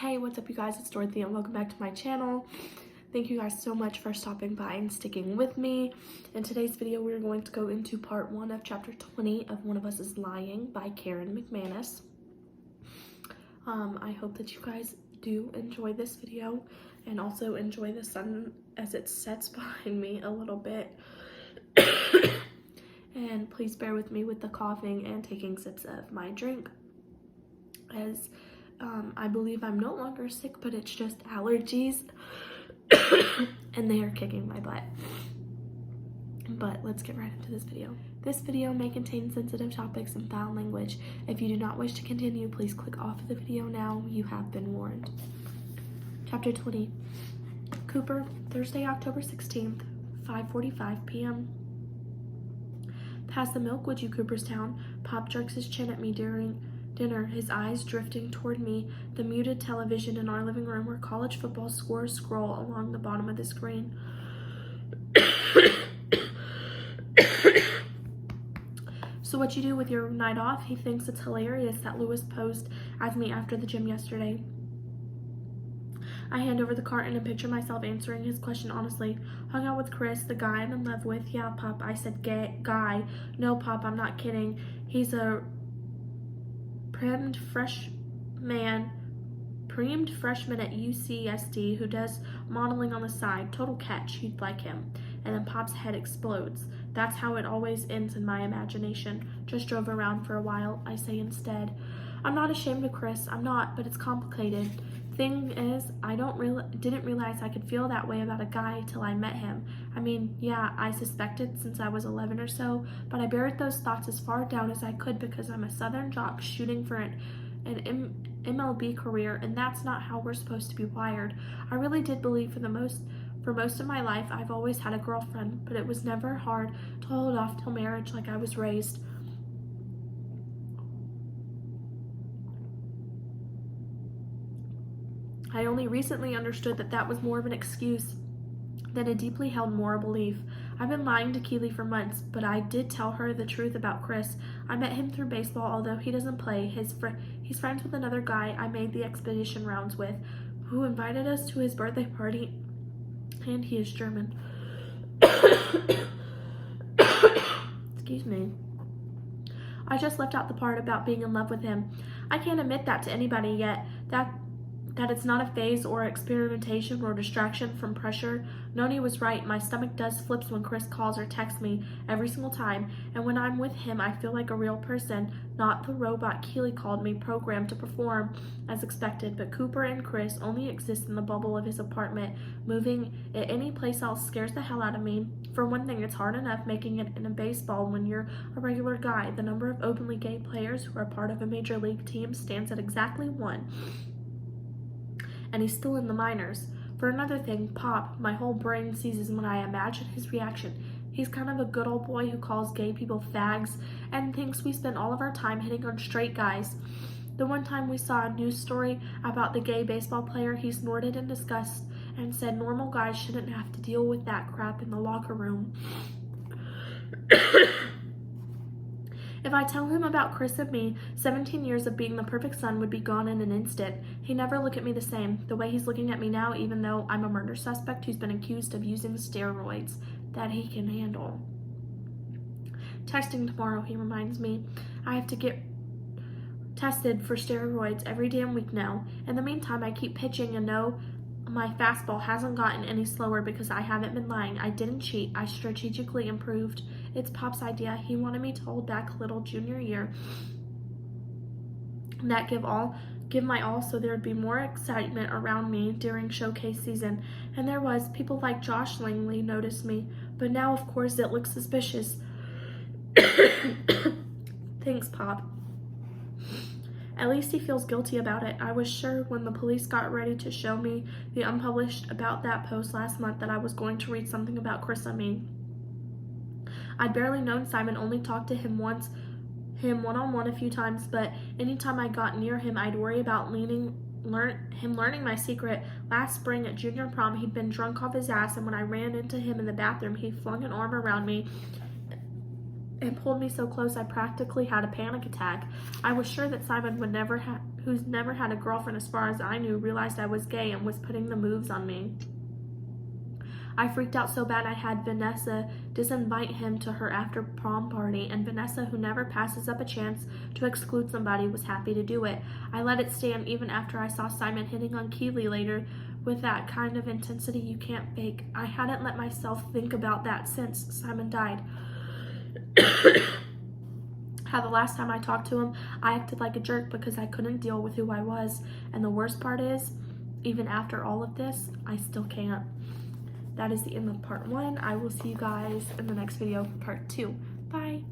Hey, what's up you guys? It's Dorothy and welcome back to my channel. Thank you guys so much for stopping by and sticking with me. In today's video, we're going to go into part 1 of chapter 20 of One of Us is Lying by Karen McManus. I hope that you guys do enjoy this video and also enjoy the sun as it sets behind me a little bit. And please bear with me with the coughing and taking sips of my drink, as I believe I'm no longer sick, but it's just allergies and they are kicking my butt. But let's get right into this video. This video may contain sensitive topics and foul language. If you do not wish to continue, please click off the video now. You have been warned. Chapter 20. Cooper, Thursday, October 16th, 5:45 p.m. Pass the milk, would you, Cooperstown? Pop jerks his chin at me during dinner, his eyes drifting toward me. The muted television in our living room where college football scores scroll along the bottom of the screen. So what you do with your night off? He thinks it's hilarious that Lewis posed as me after the gym yesterday. I hand over the carton and picture myself answering his question honestly. Hung out with Chris, the guy I'm in love with. Yeah, Pop, I said guy. No, Pop, I'm not kidding. He's a preemed freshman at UCSD who does modeling on the side. Total catch. You'd like him. And then Pop's head explodes. That's how it always ends in my imagination. Just drove around for a while, I say instead. I'm not ashamed of Chris. I'm not, but it's complicated. Thing is, I didn't realize I could feel that way about a guy till I met him. I mean, yeah, I suspected since I was 11 or so, but I buried those thoughts as far down as I could because I'm a Southern jock shooting for an MLB career, and that's not how we're supposed to be wired. I really did believe for most of my life I've always had a girlfriend, but it was never hard to hold off till marriage like I was raised. I only recently understood that that was more of an excuse than a deeply held moral belief. I've been lying to Keely for months, but I did tell her the truth about Chris. I met him through baseball, although he doesn't play. He's friends with another guy I made the expedition rounds with, who invited us to his birthday party, and he is German. Excuse me. I just left out the part about being in love with him. I can't admit that to anybody yet. That it's not a phase or experimentation or distraction from pressure. Noni was right. My stomach does flips when Chris calls or texts me every single time. And when I'm with him, I feel like a real person, not the robot Keely called me, programmed to perform as expected. But Cooper and Chris only exist in the bubble of his apartment. Moving it any place else scares the hell out of me. For one thing, it's hard enough making it in a baseball when you're a regular guy. The number of openly gay players who are part of a major league team stands at exactly 1. And he's still in the minors. For another thing, Pop, my whole brain seizes when I imagine his reaction. He's kind of a good old boy who calls gay people fags and thinks we spend all of our time hitting on straight guys. The one time we saw a news story about the gay baseball player, he snorted in disgust and said normal guys shouldn't have to deal with that crap in the locker room. If I tell him about Chris and me, 17 years of being the perfect son would be gone in an instant. He'd never look at me the same, the way he's looking at me now, even though I'm a murder suspect who's been accused of using steroids that he can handle. Testing tomorrow, he reminds me. I have to get tested for steroids every damn week now. In the meantime, I keep pitching and know my fastball hasn't gotten any slower because I haven't been lying. I didn't cheat. I strategically improved. It's Pop's idea. He wanted me to hold back a little junior year. That give my all so there'd be more excitement around me during showcase season. And there was. People like Josh Langley noticed me. But now, of course, it looks suspicious. Thanks, Pop. At least he feels guilty about it. I was sure when the police got ready to show me the unpublished about that post last month that I was going to read something about Chris and me. I'd barely known Simon, only talked to him one-on-one a few times, but anytime I got near him, I'd worry about him learning my secret. Last spring at junior prom, he'd been drunk off his ass, and when I ran into him in the bathroom, he flung an arm around me and pulled me so close I practically had a panic attack. I was sure that Simon would who's never had a girlfriend as far as I knew, realized I was gay and was putting the moves on me. I freaked out so bad I had Vanessa disinvite him to her after prom party, and Vanessa, who never passes up a chance to exclude somebody, was happy to do it. I let it stand even after I saw Simon hitting on Keely later with that kind of intensity you can't fake. I hadn't let myself think about that since Simon died. How the last time I talked to him, I acted like a jerk because I couldn't deal with who I was. And the worst part is, even after all of this, I still can't. That is the end of part 1. I will see you guys in the next video for part 2. Bye.